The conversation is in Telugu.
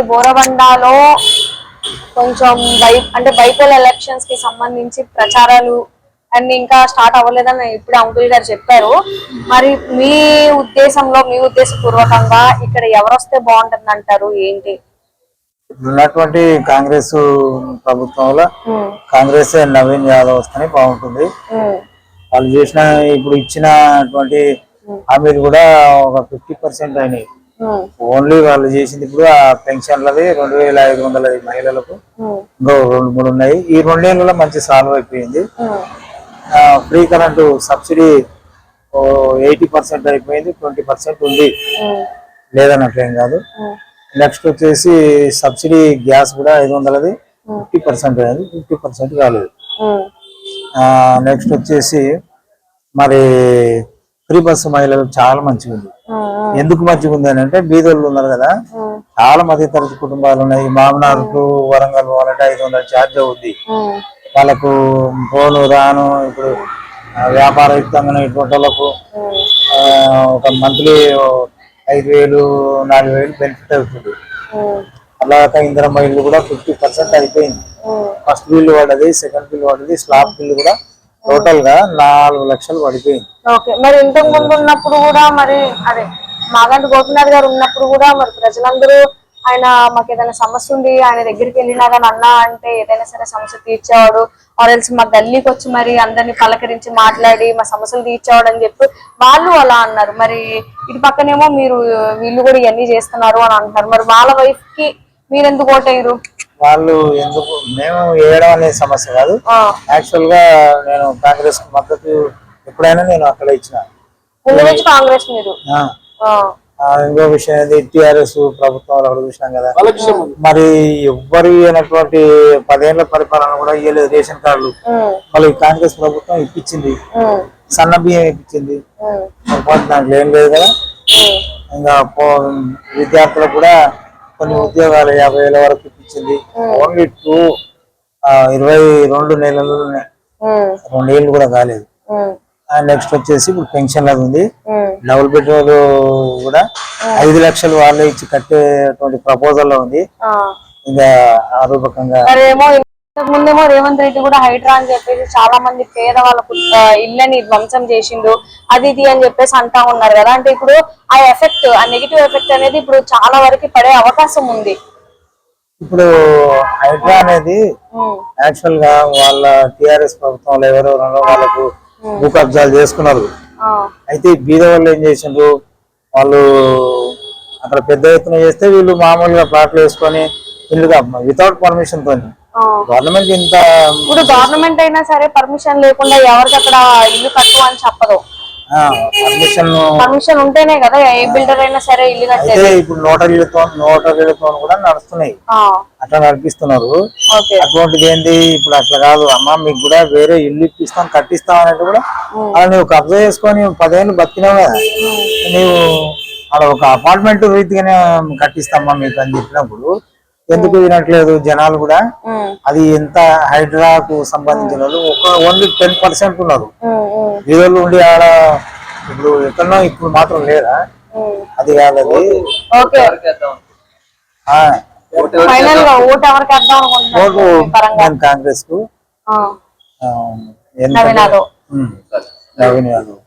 బోరబండలో కొంచెం అంటే బైపోల్ ఎలక్షన్స్ కి సంబంధించి ప్రచారాలు అండ్ ఇంకా స్టార్ట్ అవ్వలేదని ఇప్పుడే అంకుల్ గారు చెప్పారు. మరి మీ ఉద్దేశంలో మీ ఉద్దేశపూర్వకంగా ఇక్కడ ఎవరు వస్తే బాగుంటుంది అంటారు? ఏంటి ఉన్నటువంటి కాంగ్రెస్ ప్రభుత్వంలో కాంగ్రెస్ నవీన్ యాదవ్ వస్తేనే బాగుంటుంది. వాళ్ళు చేసిన ఇప్పుడు ఇచ్చినటువంటి హామీలు కూడా ఒక 50% అయినాయి. ఓన్లీ వాళ్ళు చేసింది ఇప్పుడు ఆ పెన్షన్లది 2500 మహిళలకు ఇంకో 2-3 ఉన్నాయి. ఈ 2 ఏళ్ళలో మంచి సాల్వ్ అయిపోయింది. ఫ్రీ కరెంటు సబ్సిడీ 80% అయిపోయింది, 20% ఉంది, లేదన్నట్లేం కాదు. నెక్స్ట్ వచ్చేసి సబ్సిడీ గ్యాస్ కూడా 500ది 50% అయింది, 50% కాలేదు. నెక్స్ట్ వచ్చేసి మరి ఫ్రీ బస్సు మహిళలు చాలా మంచిగా ఉంది. ఎందుకు మంచిగా ఉంది అని అంటే బీదోళ్ళు ఉన్నారు కదా, చాలా మధ్యతరగతి కుటుంబాలు ఉన్నాయి. మామనార్ టు వరంగల్ పోవాలంటే 500 ఛార్జ్ అవుద్ది. వాళ్ళకు పోను రాను ఇప్పుడు వ్యాపారయుక్తంగా ఇటువంటి వాళ్ళకు ఒక మంత్లీ 5000-4000 బెనిఫిట్ అవుతుంది. అలాగే ఇంధన ఇల్లు కూడా 50% అయిపోయింది. ఫస్ట్ బిల్లు పడ్డది, సెకండ్ బిల్లు పడ్డది, స్లాబ్ బిల్లు కూడా టోటల్ గా 4 లక్షలు పడిపోయింది. మరి ఇంతకు ముందు ఉన్నప్పుడు కూడా మరి అదే మాగంటి గోపీనాథ్ గారు ఉన్నప్పుడు కూడా మరి ప్రజలందరూ ఆయన మాకు ఏదైనా సమస్య ఉంది ఆయన దగ్గరికి వెళ్ళినా కానీ అన్నా అంటే ఏదైనా సరే సమస్య తీర్చేవాడు. ఆర్ఎల్స్ మా గల్లీకి వచ్చి మరి అందరినీ పలకరించి మాట్లాడి మా సమస్యలు తీర్చేవాడు అని చెప్పి వాళ్ళు అలా అన్నారు. మరి ఇటు పక్కనేమో మీరు వీళ్ళు కూడా ఇవన్నీ చేస్తున్నారు అని అంటున్నారు. మరి వాళ్ళ వైఫ్ కి మీరు ఎందుకు ఓటేయరు? వాళ్ళు ఎందుకు మేము వేయడం అనే సమస్య కాదు. యాక్చువల్ గా నేను కాంగ్రెస్ కు మద్దతు ఎప్పుడైనా నేను అక్కడ ఇచ్చిన కాంగ్రెస్. మీరు ఇంకో విషయం ఏంటి, టిఆర్ఎస్ ప్రభుత్వంలో అక్కడ చూసినాం కదా, మరి ఎవ్వరు అయినటువంటి 10 ఏళ్ల పరిపాలన కూడా ఇవ్వలేదు. రేషన్ కార్డులు మళ్ళీ కాంగ్రెస్ ప్రభుత్వం ఇప్పించింది, సన్న బియ్యం ఇప్పించింది, దాంట్లో ఏం లేదు కదా. ఇంకా విద్యార్థులకు కూడా కొన్ని ఉద్యోగాలు 50,000 వరకు ఇప్పించింది. ఓన్లీ 22 నెలల్లోనే, 2 ఏళ్ళు కూడా కాలేదు. నెక్స్ట్ వచ్చేసి ఇప్పుడు పెన్షన్ అది ఉంది. డబుల్ బెడ్రూమ్ కూడా 5 లక్షలు వాళ్ళే ఇచ్చి కట్టేటువంటి ప్రపోజల్ లో ఉంది. ఇంకా ఆ రూపకంగా ముందేమో రేవంత్ రెడ్డి కూడా హైడ్రా అని చెప్పేసి చాలా మంది పేద వాళ్ళకు ఇళ్ళని ధ్వంసం చేసిండు, అది ఇది అని చెప్పేసి అంటా ఉన్నారు కదా. అంటే ఇప్పుడు ఆ ఎఫెక్ట్, ఆ నెగిటివ్ ఎఫెక్ట్ అనేది ఇప్పుడు చాలా వరకు పడే అవకాశం ఉంది. ఇప్పుడు హైడ్రా అనేది యాక్చువల్ గా వాళ్ళ టిఆర్ఎస్ ప్రభుత్వంలో ఎవరెవరో వాళ్ళకు భూ కబ్జాలు చేసుకున్నారు. అయితే బీద వాళ్ళు ఏం చేసిండ్రు, వాళ్ళు అక్కడ పెద్ద ఎత్తున చేస్తే వీళ్ళు మామూలుగా ప్లాట్లు వేసుకొని ఇల్లుగా వితౌట్ పర్మిషన్ తోని. గవర్నమెంట్ ఇంత ఇప్పుడు గవర్నమెంట్ అయినా సరే పర్మిషన్ లేకుండా ఎవరికి అక్కడ ఇల్లు కట్టు అని చెప్పదు. పర్మిషన్ ఉంటేనే కదా ఏ బిల్డర్ అయినా సరే ఇల్లు కట్టేది. ఇప్పుడు నోటరీలతో కూడా నడుస్తున్నాయి, అట్లా నడిపిస్తున్నారు. అటువంటిది ఏంటి ఇప్పుడు అట్లా కాదు అమ్మా, మీకు కూడా వేరే ఇల్లు ఇప్పిస్తాం కట్టిస్తాం అనేది కూడా అలా నువ్వు కబ్జా చేసుకొని 10 ఏళ్ళు బతికినావు కదా, నీవు అలా ఒక అపార్ట్మెంట్ రీతిగానే కట్టిస్తామా మీకు అని చెప్పినప్పుడు ఎందుకు వినట్లేదు జనాలు కూడా. అది ఎంత హైడ్రాకు సంబంధించిన వాళ్ళు ఓన్లీ 10% ఉన్నారు. వీళ్ళు ఉండి ఆడ ఇప్పుడు ఎక్కడో ఇప్పుడు మాత్రం లేదా, అది కాదు. కాంగ్రెస్ కు నవీన్ యాదవ్.